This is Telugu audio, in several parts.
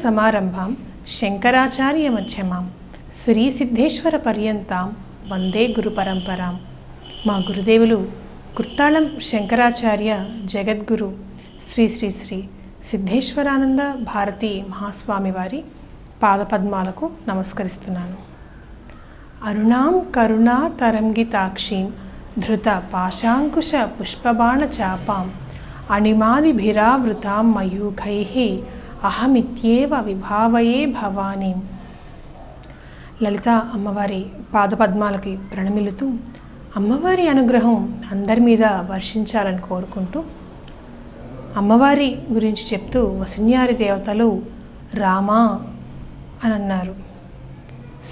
సమారంభాం శంకరాచార్య మధ్యమాం శ్రీ సిద్ధేశ్వర పర్యంతాం వందే గురు పరంపరాం. మా గురుదేవులు కుర్తాళం శంకరాచార్య జగద్గురు శ్రీ శ్రీ శ్రీ సిద్ధేశ్వరానంద భారతి మహాస్వామి వారి పాదపద్మాలకు నమస్కరిస్తున్నాను. అరుణాం కరుణా తరంగితాక్షీం ధృత పాశాంకుశ పుష్పబాణ చాపాం అణిమాదిభిరావృతాం మయూఖైః అహమిత్యేవ విభావయే భవానీం. లలిత అమ్మవారి పాదపద్మాలకి ప్రణమిలుతూ అమ్మవారి అనుగ్రహం అందరి మీద వర్షించాలని కోరుకుంటూ అమ్మవారి గురించి చెప్తూ వసిన్యారి దేవతలు రామా అని అన్నారు.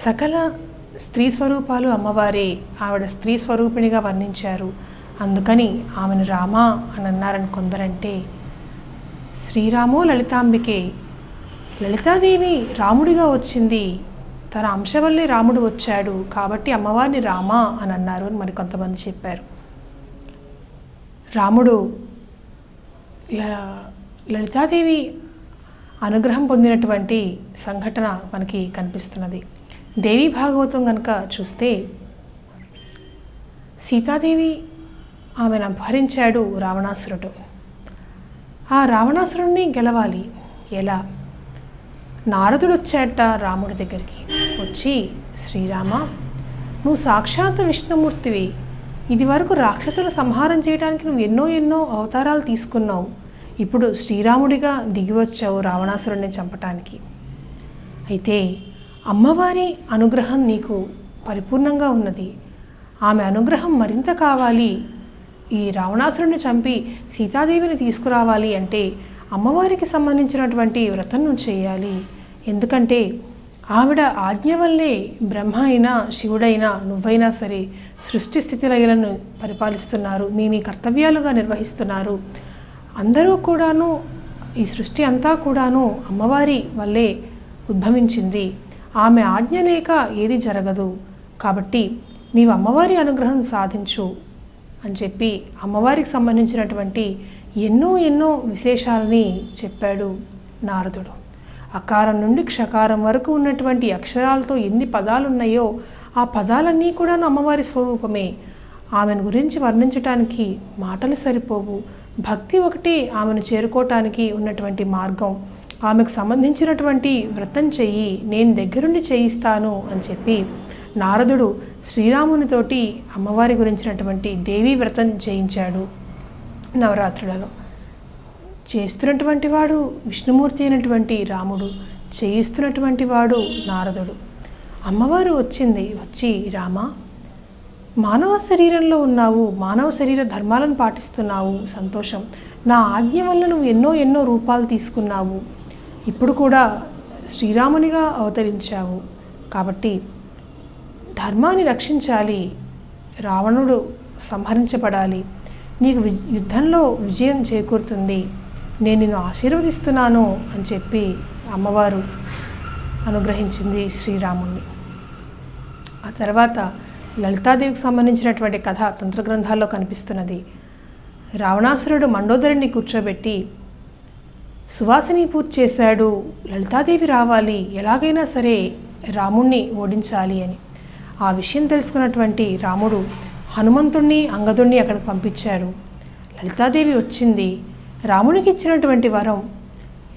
సకల స్త్రీ స్వరూపాలు అమ్మవారి, ఆవిడ స్త్రీ స్వరూపిణిగా వర్ణించారు. అందుకని ఆమెను రామా అని అన్నారని కొందరంటే, శ్రీరామో లలితాంబికే, లలితాదేవి రాముడిగా వచ్చింది, తన అంశ వల్లే రాముడు వచ్చాడు కాబట్టి అమ్మవారిని రామా అని అన్నారు అని మరి కొంతమంది చెప్పారు. రాముడు లలితాదేవి అనుగ్రహం పొందినటువంటి సంఘటన మనకి కనిపిస్తున్నది. దేవీ భాగవతం కనుక చూస్తే సీతాదేవి ఆమెను అపహరించాడు రావణాసురుడు. ఆ రావణాసురుడిని గెలవాలి ఎలా? నారదుడు వచ్చాట రాముడి దగ్గరికి. వచ్చి, శ్రీరామ, నువ్వు సాక్షాత్ విష్ణుమూర్తివి, ఇది వరకు రాక్షసుల సంహారం చేయడానికి నువ్వు ఎన్నో అవతారాలు తీసుకున్నావు, ఇప్పుడు శ్రీరాముడిగా దిగివచ్చావు రావణాసురుడిని చంపటానికి. అయితే అమ్మవారి అనుగ్రహం నీకు పరిపూర్ణంగా ఉన్నది, ఆమె అనుగ్రహం మరింత కావాలి, ఈ రావణాసురుడిని చంపి సీతాదేవిని తీసుకురావాలి అంటే అమ్మవారికి సంబంధించినటువంటి వ్రతం నువ్వు చేయాలి. ఎందుకంటే ఆవిడ ఆజ్ఞ వల్లే బ్రహ్మ అయినా శివుడైనా నువ్వైనా సరే సృష్టి స్థితిలయలను పరిపాలిస్తున్నారు, మీ కర్తవ్యాలుగా నిర్వహిస్తున్నారు. అందరూ కూడాను, ఈ సృష్టి అంతా కూడాను అమ్మవారి వల్లే ఉద్భవించింది. ఆమె ఆజ్ఞ లేక ఏది జరగదు. కాబట్టి నీవు అమ్మవారి అనుగ్రహం సాధించు అని చెప్పి అమ్మవారికి సంబంధించినటువంటి ఎన్నో విశేషాలని చెప్పాడు నారదుడు. అకారం నుండి క్షకారం వరకు ఉన్నటువంటి అక్షరాలతో ఎన్ని పదాలు ఉన్నాయో ఆ పదాలన్నీ కూడా అమ్మవారి స్వరూపమే. ఆమెను గురించి వర్ణించటానికి మాటలు సరిపోవు. భక్తి ఒకటే ఆమెను చేరుకోవటానికి ఉన్నటువంటి మార్గం. ఆమెకు సంబంధించినటువంటి వ్రతం చెయ్యి, నేను దగ్గరుండి చేయిస్తాను అని చెప్పి నారదుడు శ్రీరామునితోటి అమ్మవారి గురించినటువంటి దేవీ వ్రతం చేయించాడు. నవరాత్రులలో చేస్తున్నటువంటి వాడు విష్ణుమూర్తి అయినటువంటి రాముడు, చేయిస్తున్నటువంటి వాడు నారదుడు. అమ్మవారు వచ్చింది, వచ్చి రామా, మానవ శరీరంలో ఉన్నావు, మానవ శరీర ధర్మాలను పాటిస్తున్నావు, సంతోషం. నా ఆజ్ఞ వల్ల నువ్వు ఎన్నో రూపాలు తీసుకున్నావు, ఇప్పుడు కూడా శ్రీరామునిగా అవతరించావు. కాబట్టి ధర్మాన్ని రక్షించాలి, రావణుడు సంహరించబడాలి, నీకు యుద్ధంలో విజయం చేకూరుతుంది, నేను నిన్ను ఆశీర్వదిస్తున్నాను అని చెప్పి అమ్మవారు అనుగ్రహించింది శ్రీరాముణ్ణి. ఆ తర్వాత లలితాదేవికి సంబంధించినటువంటి కథ తంత్రగ్రంథాల్లో కనిపిస్తున్నది. రావణాసురుడు మండోదరిని కూర్చోబెట్టి సువాసిని పూజ చేశాడు, లలితాదేవి రావాలి, ఎలాగైనా సరే రాముణ్ణి ఓడించాలి అని. ఆ విషయం తెలుసుకున్నటువంటి రాముడు హనుమంతుణ్ణి అంగదుణ్ణి అక్కడికి పంపించారు. లలితాదేవి వచ్చింది. రామునికి ఇచ్చినటువంటి వరం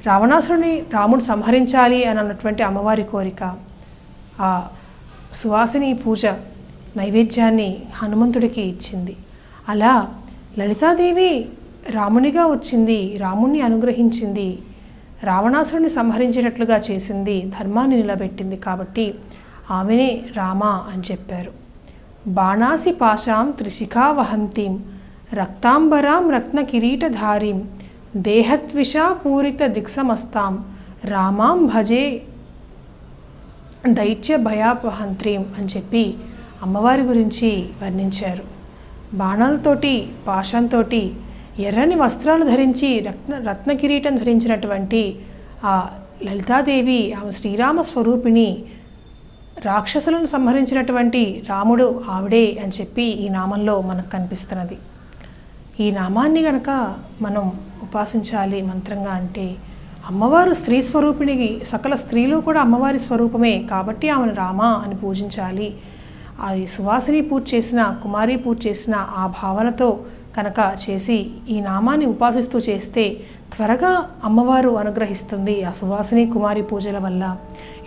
రావణాసురుని రాముడు సంహరించాలి అని అన్నటువంటి అమ్మవారి కోరిక. ఆ సువాసిని పూజ నైవేద్యాన్ని హనుమంతుడికి ఇచ్చింది. అలా లలితాదేవి రామునిగా వచ్చింది, రాముణ్ణి అనుగ్రహించింది, రావణాసురుని సంహరించేటట్లుగా చేసింది, ధర్మాన్ని నిలబెట్టింది. కాబట్టి ఆమెనే రామా అని చెప్పారు. బాణాసి పాశాం త్రిశిఖా వహంతీం రక్తాంబరాం రత్న కిరీటధారీం దేహత్విషా పూరిత దిక్సమస్తాం రామాం భజే దైత్య భయాపహంత్రీం అని చెప్పి అమ్మవారి గురించి వర్ణించారు. బాణాలతోటి పాశంతో ఎర్రని వస్త్రాలు ధరించి రత్న కిరీటం ధరించినటువంటి ఆ లలితాదేవి ఆమె శ్రీరామ స్వరూపిణి, రాక్షసులను సంహరించినటువంటి రాముడు ఆవిడే అని చెప్పి ఈ నామంలో మనకు కనిపిస్తున్నది. ఈ నామాన్ని గనక మనం ఉపాసించాలి మంత్రంగా అంటే అమ్మవారు స్త్రీ స్వరూపిణికి, సకల స్త్రీలు కూడా అమ్మవారి స్వరూపమే కాబట్టి ఆమెను రామ అని పూజించాలి. అది సువాసిని పూజ చేసిన, కుమారి పూజ చేసిన ఆ భావనతో కనుక చేసి ఈ నామాన్ని ఉపాసిస్తూ చేస్తే త్వరగా అమ్మవారు అనుగ్రహిస్తుంది ఆ సువాసిని కుమారి పూజల వల్ల.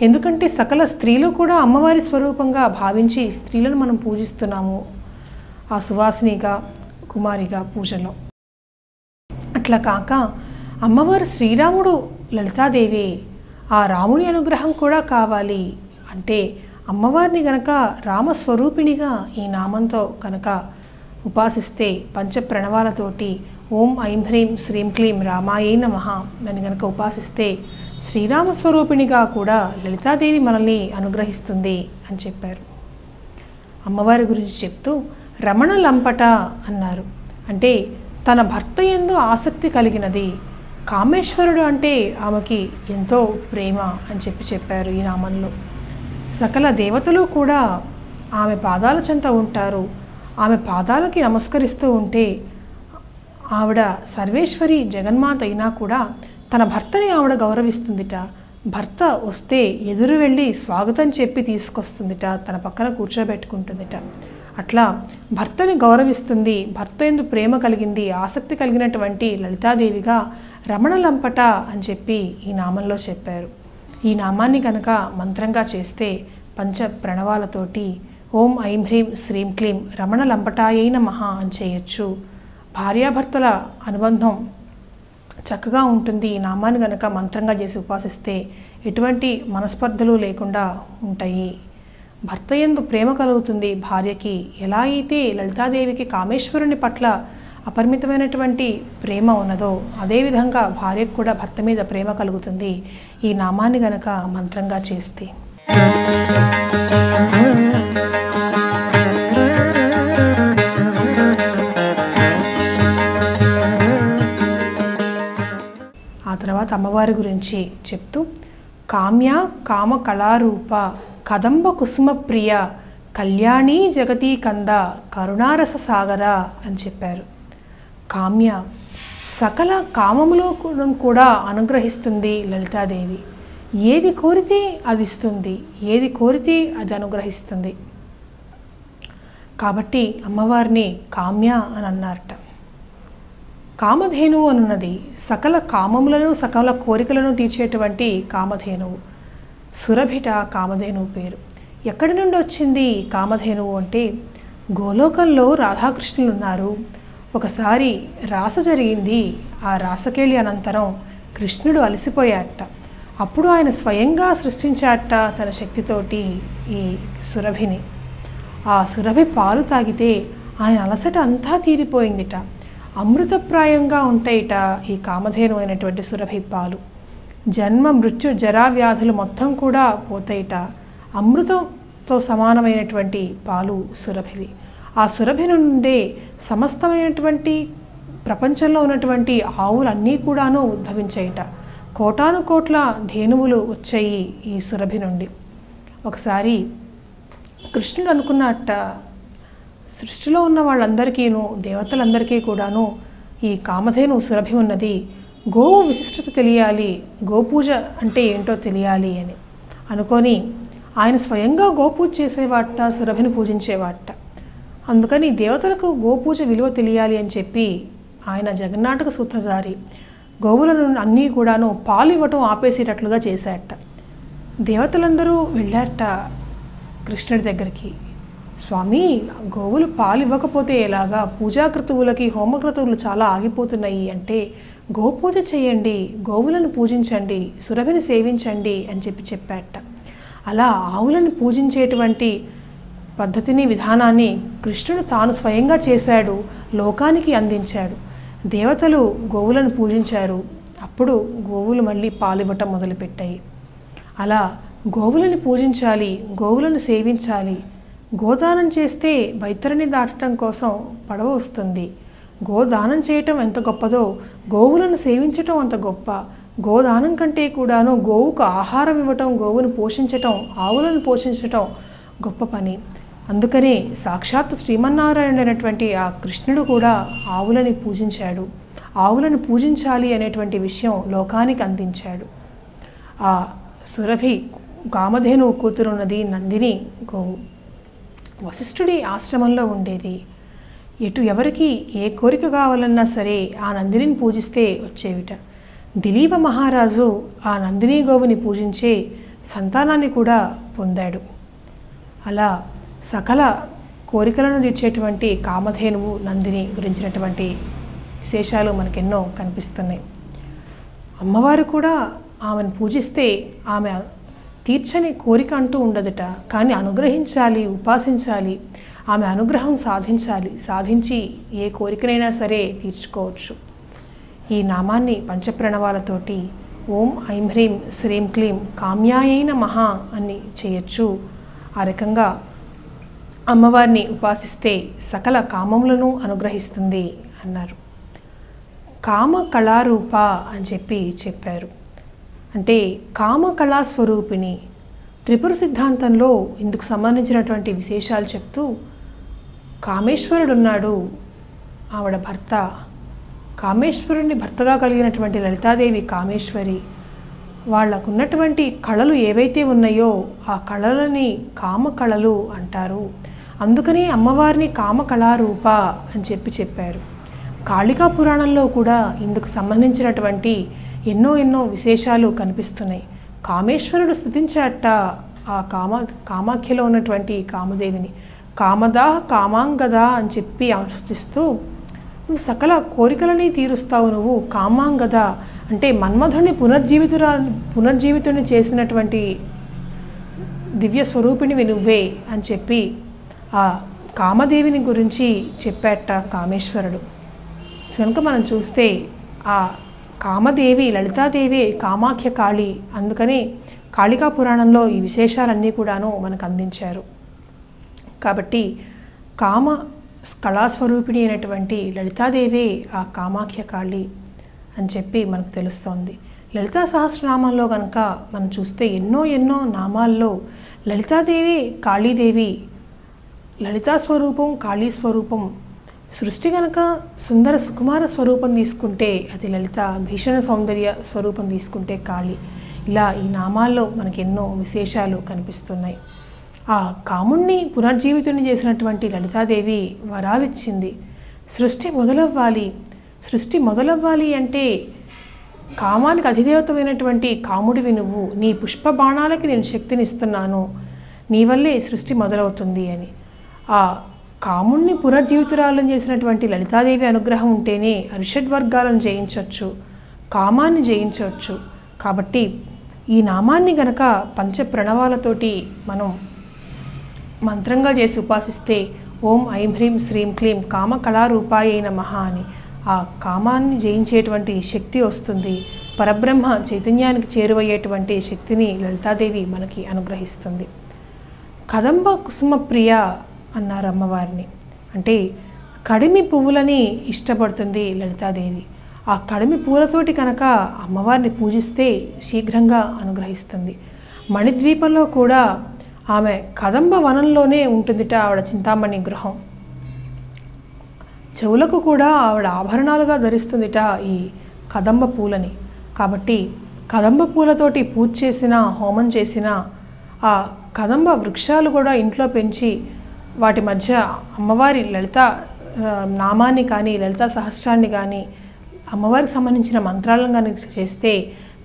ఎందుకంటే సకల స్త్రీలు కూడా అమ్మవారి స్వరూపంగా భావించి స్త్రీలను మనం పూజిస్తున్నాము ఆ సువాసినిగా, కుమారిగా పూజలో. అట్లా కాక అమ్మవారు శ్రీరాముడు లలితాదేవి, ఆ రాముని అనుగ్రహం కూడా కావాలి అంటే అమ్మవారిని గనక రామస్వరూపిణిగా ఈ నామంతో కనుక ఉపాసిస్తే పంచప్రణవాలతోటి ఓం ఐం హ్రీం శ్రీం క్లీం రామాయై నమః అని గనక ఉపాసిస్తే శ్రీరామస్వరూపిణిగా కూడా లలితాదేవి మనల్ని అనుగ్రహిస్తుంది అని చెప్పారు. అమ్మవారి గురించి చెప్తూ రమణ లంపట అన్నారు. అంటే తన భర్త యందు ఆసక్తి కలిగినది, కామేశ్వరుడు అంటే ఆమెకి ఎంతో ప్రేమ అని చెప్పారు ఈ నామంలో. సకల దేవతలు కూడా ఆమె పాదాల చెంత ఉంటారు. ఆమె పాదాలకి నమస్కరిస్తూ ఉంటే ఆవిడ సర్వేశ్వరి జగన్మాత అయినా కూడా తన భర్తని ఆవిడ గౌరవిస్తుందిట. భర్త వస్తే ఎదురు వెళ్ళి స్వాగతం చెప్పి తీసుకొస్తుందిట, తన పక్కన కూర్చోబెట్టుకుంటుందిట. అట్లా భర్తని గౌరవిస్తుంది, భర్త యందు ప్రేమ కలిగింది, ఆసక్తి కలిగినటువంటి లలితాదేవిగా రమణ లంపట అని చెప్పి ఈ నామంలో చెప్పారు. ఈ నామాన్ని కనుక మంత్రంగా చేస్తే పంచ ప్రణవాలతోటి ఓం ఐం హ్రీం శ్రీం క్లీం రమణ లంపటాయై నమః అని చేయొచ్చు. భార్యాభర్తల అనుబంధం చక్కగా ఉంటుంది. ఈ నామాన్ని కనుక మంత్రంగా చేసి ఉపాసిస్తే ఎటువంటి మనస్పర్ధలు లేకుండా ఉంటాయి. భర్త యందు ప్రేమ కలుగుతుంది భార్యకి. ఎలా అయితే లలితాదేవికి కామేశ్వరుని పట్ల అపరిమితమైనటువంటి ప్రేమ ఉన్నదో అదేవిధంగా భార్యకు కూడా భర్త మీద ప్రేమ కలుగుతుంది ఈ నామాన్ని గనక మంత్రంగా చేస్తే. ఆ తర్వాత అమ్మవారి గురించి చెప్తూ కామ్య కామ కళారూప కదంబ కుసుమ ప్రియ కళ్యాణీ జగతీ కంద కరుణారస సాగర అని చెప్పారు. కామ్య సకల కామములో కూడా అనుగ్రహిస్తుంది లలితాదేవి. ఏది కోరితే అది ఇస్తుంది, ఏది కోరితే అది అనుగ్రహిస్తుంది. కాబట్టి అమ్మవారిని కామ్య అని అన్నారట. కామధేనువు అనున్నది సకల కామములను సకల కోరికలను తీర్చేటువంటి కామధేనువు. సురభిట కామధేనువు పేరు. ఎక్కడి నుండి వచ్చింది కామధేనువు అంటే గోలోకంలో రాధాకృష్ణులు ఉన్నారు. ఒకసారి రాస జరిగింది. ఆ రాసకేళి అనంతరం కృష్ణుడు అలసిపోయాట. అప్పుడు ఆయన స్వయంగా సృష్టించాట తన శక్తితోటి ఈ సురభిని. ఆ సురభి పాలు తాగితే ఆయన అలసట అంతా తీరిపోయిందిట. అమృతప్రాయంగా ఉంటాయిట ఈ కామధేను అయినటువంటి సురభి పాలు. జన్మ మృత్యు జరా వ్యాధులు మొత్తం కూడా పోతాయిట. అమృతంతో సమానమైనటువంటి పాలు సురభివి. ఆ సురభి నుండే సమస్తమైనటువంటి ప్రపంచంలో ఉన్నటువంటి ఆవులన్నీ కూడాను ఉద్భవించాయిట. కోటాను కోట్ల ధేనువులు వచ్చాయి ఈ సురభి నుండి. ఒకసారి కృష్ణుడు అనుకున్నట్ట, సృష్టిలో ఉన్న వాళ్ళందరికీను దేవతలందరికీ కూడాను ఈ కామధేను సురభి ఉన్నది, గోవు విశిష్టత తెలియాలి, గోపూజ అంటే ఏంటో తెలియాలి అని అనుకొని ఆయన స్వయంగా గోపూజ చేసేవాట, సురభిని పూజించేవాట. అందుకని దేవతలకు గోపూజ విలువ తెలియాలి అని చెప్పి ఆయన జగన్నాటక సూత్రధారి గోవులను అన్నీ కూడాను పాలు ఇవ్వటం ఆపేసేటట్లుగా చేశాట. దేవతలందరూ వెళ్ళారట కృష్ణుడి దగ్గరికి. స్వామి, గోవులు పాలు ఇవ్వకపోతే ఎలాగా? పూజాక్రతువులకి హోమక్రతువులు చాలా ఆగిపోతున్నాయి అంటే గోపూజ చేయండి, గోవులను పూజించండి, సురభిని సేవించండి అని చెప్పాట. అలా ఆవులను పూజించేటువంటి పద్ధతిని విధానాన్ని కృష్ణుడు తాను స్వయంగా చేశాడు, లోకానికి అందించాడు. దేవతలు గోవులను పూజించారు. అప్పుడు గోవులు మళ్ళీ పాలు ఇవ్వటం మొదలుపెట్టాయి. అలా గోవులను పూజించాలి, గోవులను సేవించాలి. గోదానం చేస్తే బైతరిని దాటడం కోసం పడవ వస్తుంది. గోదానం చేయటం ఎంత గొప్పదో గోవులను సేవించటం అంత గొప్ప. గోదానం కంటే కూడాను గోవుకు ఆహారం ఇవ్వటం, గోవును పోషించటం, ఆవులను పోషించటం గొప్ప పని. అందుకనే సాక్షాత్తు శ్రీమన్నారాయణుడైనటువంటి ఆ కృష్ణుడు కూడా ఆవులని పూజించాడు. ఆవులను పూజించాలి అనేటువంటి విషయం లోకానికి అందించాడు. ఆ సురభి కామధేను కూతురున్నది నందిని గోవు. వశిష్ఠుడి ఆశ్రమంలో ఉండేది. ఎవరికి ఏ కోరిక కావాలన్నా సరే ఆ నందినిని పూజిస్తే వచ్చేవిట. దిలీప మహారాజు ఆ నందిని గోవుని పూజించే సంతానాన్ని కూడా పొందాడు. అలా సకల కోరికలను తీర్చేటువంటి కామధేనువు నందిని గురించినటువంటి విశేషాలు మనకెన్నో కనిపిస్తున్నాయి. అమ్మవారు కూడా ఆమెను పూజిస్తే ఆమె తీర్చని కోరిక అంటూ ఉండదట. కానీ అనుగ్రహించాలి, ఉపాసించాలి, ఆమె అనుగ్రహం సాధించాలి. సాధించి ఏ కోరికనైనా సరే తీర్చుకోవచ్చు. ఈ నామాన్ని పంచప్రణవాలతోటి ఓం ఐం హ్రీం శ్రీం క్లీం కామ్యాయైన మహా అని చేయొచ్చు. ఆ రకంగా అమ్మవారిని ఉపాసిస్తే సకల కామములను అనుగ్రహిస్తుంది అన్నారు. కామ కళారూప అని చెప్పారు. అంటే కామ కళాస్వరూపిణి. త్రిపుర సిద్ధాంతంలో ఇందుకు సంబంధించినటువంటి విశేషాలు చెప్తూ కామేశ్వరుడున్నాడు, ఆవిడ భర్త. కామేశ్వరుడిని భర్తగా కలిగినటువంటి లలితాదేవి కామేశ్వరి. వాళ్ళకున్నటువంటి కళలు ఏవైతే ఉన్నాయో ఆ కళలని కామ కళలు అంటారు. అందుకనే అమ్మవారిని కామకళారూప అని చెప్పారు. కాళికా పురాణంలో కూడా ఇందుకు సంబంధించినటువంటి ఎన్నో విశేషాలు కనిపిస్తున్నాయి. కామేశ్వరుడు స్తుతించాట ఆ కామాఖ్యలో ఉన్నటువంటి కామదేవిని. కామదా కామాంగదా అని చెప్పి స్తుతిస్తూ, నువ్వు సకల కోరికలని తీరుస్తావు, నువ్వు కామాంగద అంటే మన్మధుని పునర్జీవితుని చేసినటువంటి దివ్య స్వరూపిణివి నువ్వే అని చెప్పి ఆ కామదేవిని గురించి చెప్పాట కామేశ్వరుడు. కనుక మనం చూస్తే ఆ కామదేవి లలితాదేవి కామాఖ్య కాళి. అందుకనే కాళికా పురాణంలో ఈ విశేషాలన్నీ కూడాను మనకు అందించారు. కాబట్టి కామ కళాస్వరూపిణి అయినటువంటి లలితాదేవి ఆ కామాఖ్య కాళి అని చెప్పి మనకు తెలుస్తోంది. లలితా సహస్రనామంలో కనుక మనం చూస్తే ఎన్నో నామాల్లో లలితాదేవి కాళీదేవి, లలితా స్వరూపం కాళీ స్వరూపం. సృష్టి కనుక సుందర సుకుమార స్వరూపం తీసుకుంటే అది లలిత, భీషణ సౌందర్య స్వరూపం తీసుకుంటే కాళి. ఇలా ఈ నామాల్లో మనకి ఎన్నో విశేషాలు కనిపిస్తున్నాయి. ఆ కాముణ్ణి పునర్జీవితుని చేసినటువంటి లలితాదేవి వరాలిచ్చింది. సృష్టి మొదలవ్వాలి అంటే కామానికి అధిదేవతమైనటువంటి కాముడివి నువ్వు, నీ పుష్ప బాణాలకి నేను శక్తినిస్తున్నాను, నీ వల్లే సృష్టి మొదలవుతుంది అని. ఆ కాముణ్ణి పునర్జీవితురాలను చేసినటువంటి లలితాదేవి అనుగ్రహం ఉంటేనే అరిషడ్వర్గాలను జయించవచ్చు, కామాన్ని జయించవచ్చు. కాబట్టి ఈ నామాన్ని గనక పంచ ప్రణవాలతోటి మనం మంత్రంగా చేసి ఉపాసిస్తే ఓం ఐం హ్రీం శ్రీం క్లీం కామ కళారూపాయై నమః అని ఆ కామాన్ని జయించేటువంటి శక్తి వస్తుంది. పరబ్రహ్మ చైతన్యానికి చేరువయ్యేటువంటి శక్తిని లలితాదేవి మనకి అనుగ్రహిస్తుంది. కదంబ కుసుమ ప్రియ అన్నారు అమ్మవారిని. అంటే కడిమి పువ్వులని ఇష్టపడుతుంది లలితాదేవి. ఆ కడిమి పూలతోటి కనుక అమ్మవారిని పూజిస్తే శీఘ్రంగా అనుగ్రహిస్తుంది. మణిద్వీపంలో కూడా ఆమె కదంబ వనంలోనే ఉంటుందిట ఆవిడ చింతామణి గృహం. చెవులకు కూడా ఆవిడ ఆభరణాలుగా ధరిస్తుందిట ఈ కదంబ పూలని. కాబట్టి కదంబ పూలతోటి పూజ చేసినా హోమం చేసినా ఆ కదంబ వృక్షాలు కూడా ఇంట్లో పెంచి వాటి మధ్య అమ్మవారి లలిత నామాన్ని కానీ లలితా సహస్రాన్ని కానీ అమ్మవారికి సంబంధించిన మంత్రాలను కానీ చేస్తే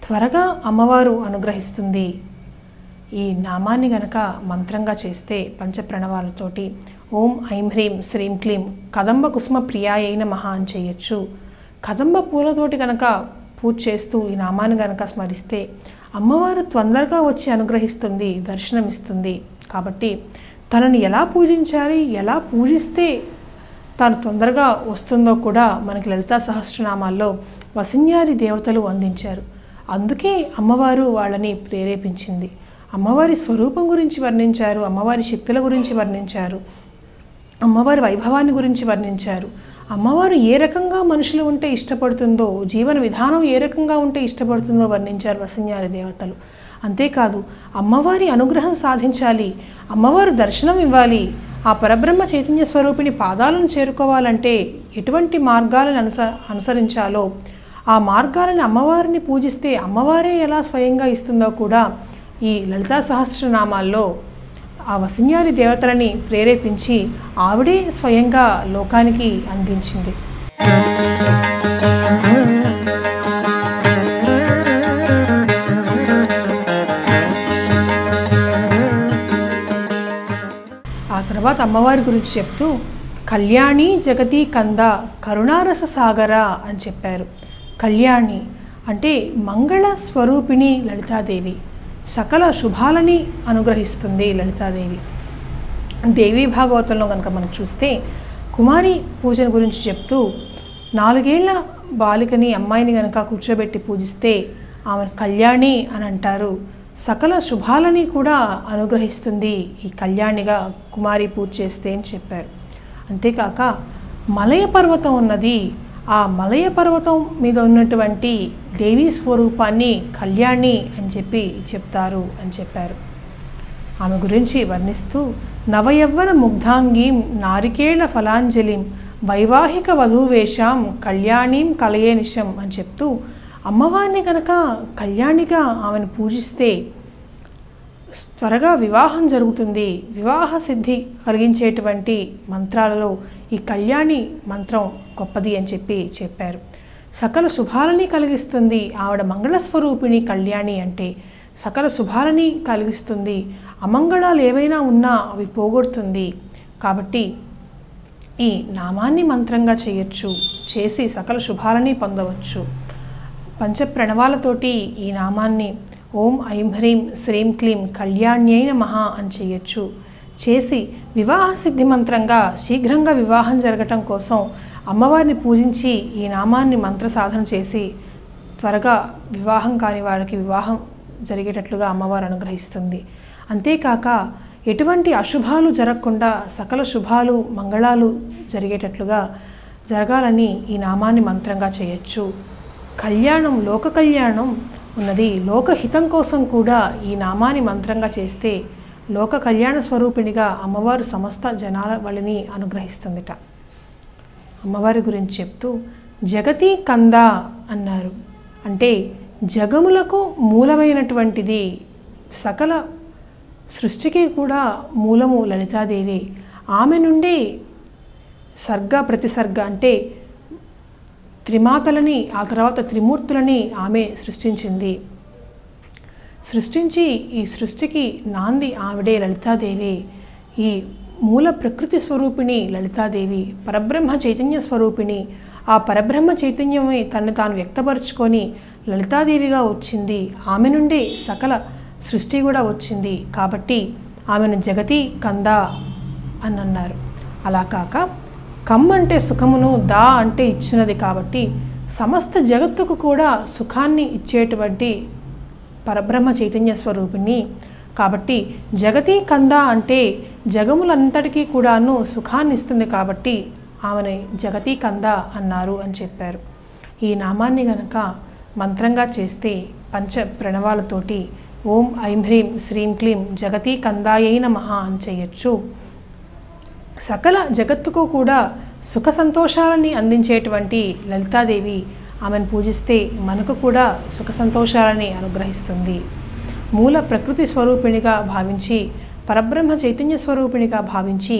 త్వరగా అమ్మవారు అనుగ్రహిస్తుంది. ఈ నామాన్ని గనక మంత్రంగా చేస్తే పంచప్రణవాలతోటి ఓం ఐం హ్రీం శ్రీం క్లీం కదంబ కుసుమ ప్రియాయై నమః అని చేయొచ్చు. కదంబ పూలతోటి కనుక పూజ చేస్తూ ఈ నామాన్ని గనక స్మరిస్తే అమ్మవారు తొందరగా వచ్చి అనుగ్రహిస్తుంది, దర్శనమిస్తుంది. కాబట్టి తనని ఎలా పూజించాలి, ఎలా పూజిస్తే తను తొందరగా వస్తుందో కూడా మనకి లలితా సహస్రనామాల్లో వసిన్యాది దేవతలు అందించారు. అందుకే అమ్మవారు వాళ్ళని ప్రేరేపించింది. అమ్మవారి స్వరూపం గురించి వర్ణించారు, అమ్మవారి శక్తుల గురించి వర్ణించారు, అమ్మవారి వైభవాన్ని గురించి వర్ణించారు. అమ్మవారు ఏ రకంగా మనుషులు ఉంటే ఇష్టపడుతుందో, జీవన విధానం ఏ రకంగా ఉంటే ఇష్టపడుతుందో వర్ణించారు వసిన్యాది దేవతలు. అంతేకాదు అమ్మవారి అనుగ్రహం సాధించాలి, అమ్మవారు దర్శనం ఇవ్వాలి, ఆ పరబ్రహ్మ చైతన్య స్వరూపిణి పాదాలను చేరుకోవాలంటే ఎటువంటి మార్గాలను అనుసరించాలో ఆ మార్గాలను అమ్మవారిని పూజిస్తే అమ్మవారే ఎలా స్వయంగా ఇస్తుందో కూడా ఈ లలితా సహస్రనామాల్లో ఆ వసిన్యాది దేవతలని ప్రేరేపించి ఆవిడే స్వయంగా లోకానికి అందించింది. ఆ తర్వాత అమ్మవారి గురించి చెప్తూ కళ్యాణి జగతి కంద కరుణారస సాగర అని చెప్పారు. కళ్యాణి అంటే మంగళ స్వరూపిణి లలితాదేవి, సకల శుభాలని అనుగ్రహిస్తుంది లలితాదేవి. దేవీ భాగవతంలో కనుక మనం చూస్తే కుమారి పూజన గురించి చెప్తూ 4 ఏళ్ల బాలికని అమ్మాయిని కనుక కూర్చోబెట్టి పూజిస్తే ఆమె కళ్యాణి అని అంటారు. సకల శుభాలని కూడా అనుగ్రహిస్తుంది ఈ కళ్యాణిగా కుమారి పూజ చేస్తే అని చెప్పారు. అంతేకాక మలయ పర్వతం ఉన్నది, ఆ మలయ పర్వతం మీద ఉన్నటువంటి దేవీ స్వరూపాన్ని కళ్యాణి అని చెప్పి చెప్తారు అని చెప్పారు. ఆమె గురించి వర్ణిస్తూ నవయవ్వన ముగ్ధాంగీం నారికేళ ఫలాంజలిం వైవాహిక వధూవేషాం కళ్యాణీం కలయేనిశం అని చెప్తూ అమ్మవారిని కనుక కళ్యాణిగా ఆమెను పూజిస్తే త్వరగా వివాహం జరుగుతుంది. వివాహ సిద్ధి కలిగించేటువంటి మంత్రాలలో ఈ కళ్యాణి మంత్రం గొప్పది అని చెప్పారు. సకల శుభాలని కలిగిస్తుంది. ఆవిడ మంగళస్వరూపిణి కళ్యాణి అంటే సకల శుభాలని కలిగిస్తుంది. అమంగళాలు ఏవైనా ఉన్నా అవి పోగొడుతుంది. కాబట్టి ఈ నామాన్ని మంత్రంగా చేయొచ్చు, చేసి సకల శుభాలని పొందవచ్చు. పంచప్రణవాలతోటి ఈ నామాన్ని ఓం ఐం హ్రీం శ్రీం క్లీం కళ్యాణ్యై నమః అని చేయొచ్చు. చేసి వివాహ సిద్ధి మంత్రంగా శీఘ్రంగా వివాహం జరగటం కోసం అమ్మవారిని పూజించి ఈ నామాన్ని మంత్ర సాధన చేసి త్వరగా వివాహం కాని వారికి వివాహం జరిగేటట్లుగా అమ్మవారు అనుగ్రహిస్తుంది. అంతేకాక ఎటువంటి అశుభాలు జరగకుండా సకల శుభాలు మంగళాలు జరిగేటట్లుగా జరగాలని ఈ నామాన్ని మంత్రంగా చేయొచ్చు. కళ్యాణం లోక కళ్యాణం ఉన్నది, లోకహితం కోసం కూడా ఈ నామాన్ని మంత్రంగా చేస్తే లోక కళ్యాణ స్వరూపిణిగా అమ్మవారు సమస్త జనాల వలని అనుగ్రహిస్తుందిట. అమ్మవారి గురించి చెప్తూ జగతి కంద అన్నారు. అంటే జగములకు మూలమైనటువంటిది, సకల సృష్టికి కూడా మూలము లలితాదేవి. ఆమె నుండే సర్గ ప్రతిసర్గ అంటే త్రిమాతలని ఆ తర్వాత త్రిమూర్తులని ఆమె సృష్టించింది. సృష్టించి ఈ సృష్టికి నాంది ఆవిడే లలితాదేవి. ఈ మూల ప్రకృతి స్వరూపిణి లలితాదేవి, పరబ్రహ్మ చైతన్య స్వరూపిణి. ఆ పరబ్రహ్మ చైతన్యమే తను తాను వ్యక్తపరుచుకొని లలితాదేవిగా వచ్చింది. ఆమె నుండే సకల సృష్టి కూడా వచ్చింది. కాబట్టి ఆమెను జగతి కంద అని అన్నారు. అలా కాక కమ్ అంటే సుఖమును, దా అంటే ఇచ్చినది. కాబట్టి సమస్త జగత్తుకు కూడా సుఖాన్ని ఇచ్చేటువంటి పరబ్రహ్మ చైతన్య స్వరూపిణి. కాబట్టి జగతి కంద అంటే జగములంతటికీ కూడాను సుఖాన్ని ఇస్తుంది. కాబట్టి ఆమెని జగతి కంద అన్నారు అని చెప్పారు. ఈ నామాన్ని గనక మంత్రంగా చేస్తే పంచ ప్రణవాలతోటి ఓం ఐం హ్రీం శ్రీం క్లీం జగతి కందాయై నమః అని చేయొచ్చు. సకల జగత్తుకు కూడా సుఖ సంతోషాలని అందించేటువంటి లలితాదేవి, ఆమెను పూజిస్తే మనకు కూడా సుఖ సంతోషాలని అనుగ్రహిస్తుంది. మూల ప్రకృతి స్వరూపిణిగా భావించి పరబ్రహ్మ చైతన్య స్వరూపిణిగా భావించి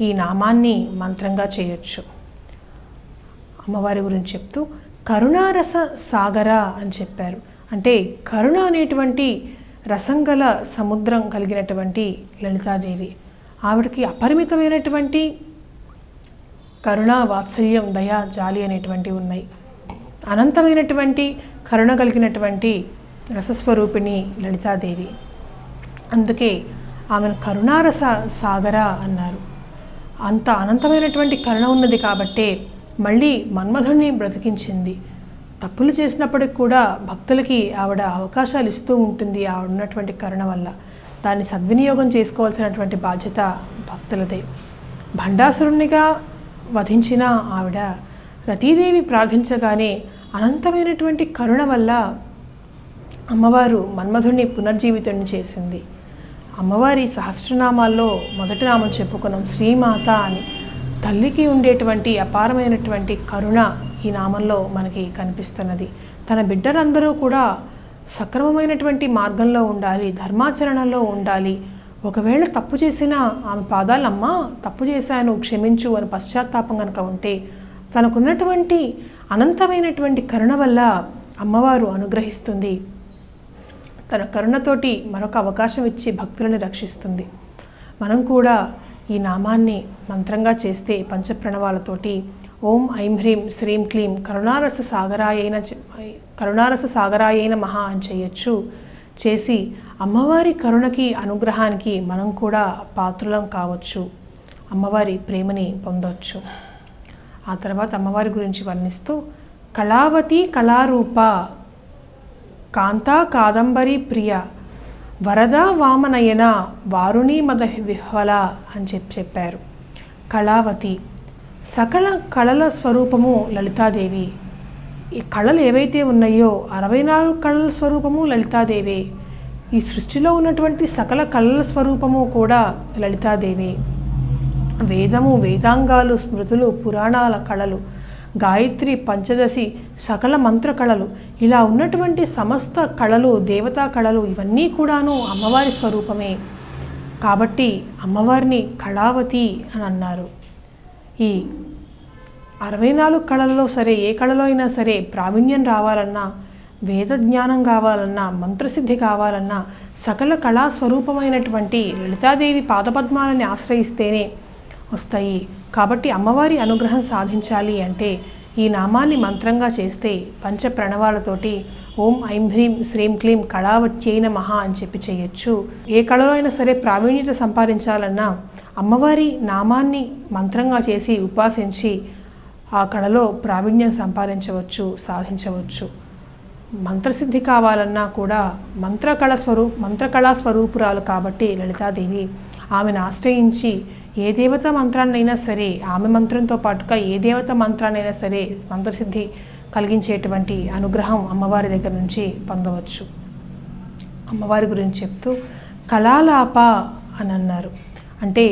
ఈ నామాన్ని మంత్రంగా చేయొచ్చు. అమ్మవారి గురించి చెప్తూ కరుణారస సాగర అని చెప్పారు. అంటే కరుణ అనేటువంటి రసంగల సముద్రం కలిగినటువంటి లలితాదేవి. ఆవిడకి అపరిమితమైనటువంటి కరుణ, వాత్సల్యం, దయ, జాలి అనేటువంటివి ఉన్నాయి. అనంతమైనటువంటి కరుణ కలిగినటువంటి రసస్వరూపిణి లలితాదేవి. అందుకే ఆమెను కరుణారస సాగర అన్నారు. అంత అనంతమైనటువంటి కరుణ ఉన్నది కాబట్టే మళ్ళీ మన్మధుణ్ణి బ్రతికించింది. తప్పులు చేసినప్పటికి కూడా భక్తులకి ఆవిడ అవకాశాలు ఇస్తూ ఉంటుంది. ఆవిడ ఉన్నటువంటి కరుణ వల్ల దాన్ని సద్వినియోగం చేసుకోవాల్సినటువంటి బాధ్యత భక్తులదే. భండాసురునిగా వధించిన ఆవిడ రతీదేవి ప్రార్థించగానే అనంతమైనటువంటి కరుణ వల్ల అమ్మవారు మన్మధుణ్ణి పునర్జీవితుడిని చేసింది. అమ్మవారి సహస్రనామాల్లో మొదటి నామం చెప్పుకున్నాం శ్రీమాత అని. తల్లికి ఉండేటువంటి అపారమైనటువంటి కరుణ ఈ నామంలో మనకి కనిపిస్తున్నది. తన బిడ్డలందరూ కూడా సక్రమమైనటువంటి మార్గంలో ఉండాలి, ధర్మాచరణలో ఉండాలి. ఒకవేళ తప్పు చేసినా ఆమె పాదాలు అమ్మ తప్పు చేశాను క్షమించు అని పశ్చాత్తాపం కనుక ఉంటే తనకున్నటువంటి అనంతమైనటువంటి కరుణ వల్ల అమ్మవారు అనుగ్రహిస్తుంది. తన కరుణతోటి మరొక అవకాశం ఇచ్చి భక్తులను రక్షిస్తుంది. మనం కూడా ఈ నామాన్ని మంత్రంగా చేస్తే పంచప్రణవాలతోటి ఓం ఐం హ్రీం శ్రీం క్లీం కరుణారస సాగరాయైన మహా అని చేయొచ్చు. చేసి అమ్మవారి కరుణకి అనుగ్రహానికి మనం కూడా పాత్రులం కావచ్చు, అమ్మవారి ప్రేమని పొందవచ్చు. ఆ తర్వాత అమ్మవారి గురించి వర్ణిస్తూ కళావతి కళారూప కాంతా కాదంబరి ప్రియ వరద వామనయన వారుణీ మద విహ్వల అని చెప్పారు. కళావతి సకల కళల స్వరూపము లలితాదేవి. ఈ కళలు ఏవైతే ఉన్నాయో 64 కళల స్వరూపము లలితాదేవి. ఈ సృష్టిలో ఉన్నటువంటి సకల కళల స్వరూపము కూడా లలితాదేవి. వేదము, వేదాంగాలు, స్మృతులు, పురాణాల కళలు, గాయత్రి, పంచదశి, సకల మంత్ర కళలు, ఇలా ఉన్నటువంటి సమస్త కళలు, దేవతా కళలు ఇవన్నీ కూడాను అమ్మవారి స్వరూపమే. కాబట్టి అమ్మవారిని కళావతి అని అన్నారు. ఈ 64 కళల్లో సరే ఏ కళలో అయినా సరే ప్రావీణ్యం రావాలన్నా, వేద జ్ఞానం కావాలన్నా, మంత్రసిద్ధి కావాలన్నా సకల కళా స్వరూపమైనటువంటి లలితాదేవి పాదపద్మాలని ఆశ్రయిస్తేనే వస్తాయి. కాబట్టి అమ్మవారి అనుగ్రహం సాధించాలి అంటే ఈ నామాన్ని మంత్రంగా చేస్తే పంచ ప్రణవాలతోటి ఓం ఐం హ్రీం శ్రీం క్లీం కళావత్యైన మహా అని చెప్పి చేయొచ్చు. ఏ కళలో అయినా సరే ప్రావీణ్యత సంపాదించాలన్నా అమ్మవారి నామాన్ని మంత్రంగా చేసి ఉపాసించి ఆ కళలో ప్రావీణ్యం సంపాదించవచ్చు, సాధించవచ్చు. మంత్రసిద్ధి కావాలన్నా కూడా మంత్రకళా స్వరూపురాలు కాబట్టి లలితాదేవి ఆమెను ఆశ్రయించి ఏ దేవత మంత్రాన్నైనా సరే ఆమె మంత్రంతో పాటుగా ఏ దేవత మంత్రాన్నైనా సరే మంత్రసిద్ధి కలిగించేటువంటి అనుగ్రహం అమ్మవారి దగ్గర నుంచి పొందవచ్చు. అమ్మవారి గురించి చెప్తూ కళాలాప అని అన్నారు. అంటే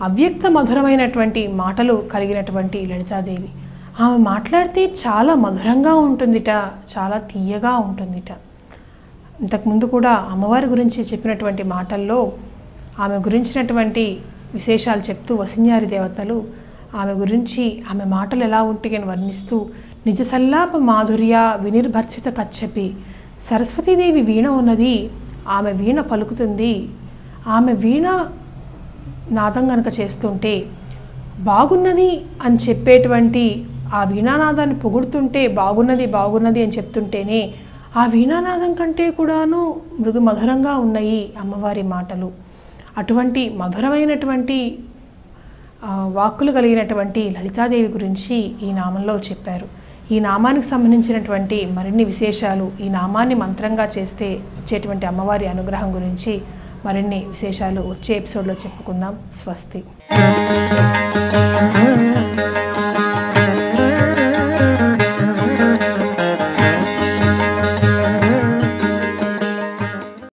అవ్యక్త మధురమైనటువంటి మాటలు కలిగినటువంటి లలితాదేవి. ఆమె మాట్లాడితే చాలా మధురంగా ఉంటుందిట, చాలా తీయగా ఉంటుందిట. ఇంతకుముందు కూడా అమ్మవారి గురించి చెప్పినటువంటి మాటల్లో ఆమె గురించినటువంటి విశేషాలు చెప్తూ వసిన్యారి దేవతలు ఆమె గురించి ఆమె మాటలు ఎలా ఉంటాయని వర్ణిస్తూ నిజ సల్లాప మాధుర్య వినిర్భర్చిత కచ్చపి సరస్వతీదేవి వీణ ఉన్నది, ఆమె వీణ పలుకుతుంది. ఆమె వీణ నాదం కనుక చేస్తుంటే బాగున్నది అని చెప్పేటువంటి ఆ వీణానాదాన్ని పొగుడుతుంటే బాగున్నది అని చెప్తుంటేనే ఆ వీణానాదం కంటే కూడాను మృదు మధురంగా ఉన్నాయి అమ్మవారి మాటలు. అటువంటి మధురమైనటువంటి వాక్కులు కలిగినటువంటి లలితాదేవి గురించి ఈ నామంలో చెప్పారు. ఈ నామానికి సంబంధించినటువంటి మరిన్ని విశేషాలు, ఈ నామాన్ని మంత్రంగా చేస్తే వచ్చేటువంటి అమ్మవారి అనుగ్రహం గురించి మరిన్ని విశేషాలు వచ్చే ఎపిసోడ్లో చెప్పుకుందాం. స్వస్తి.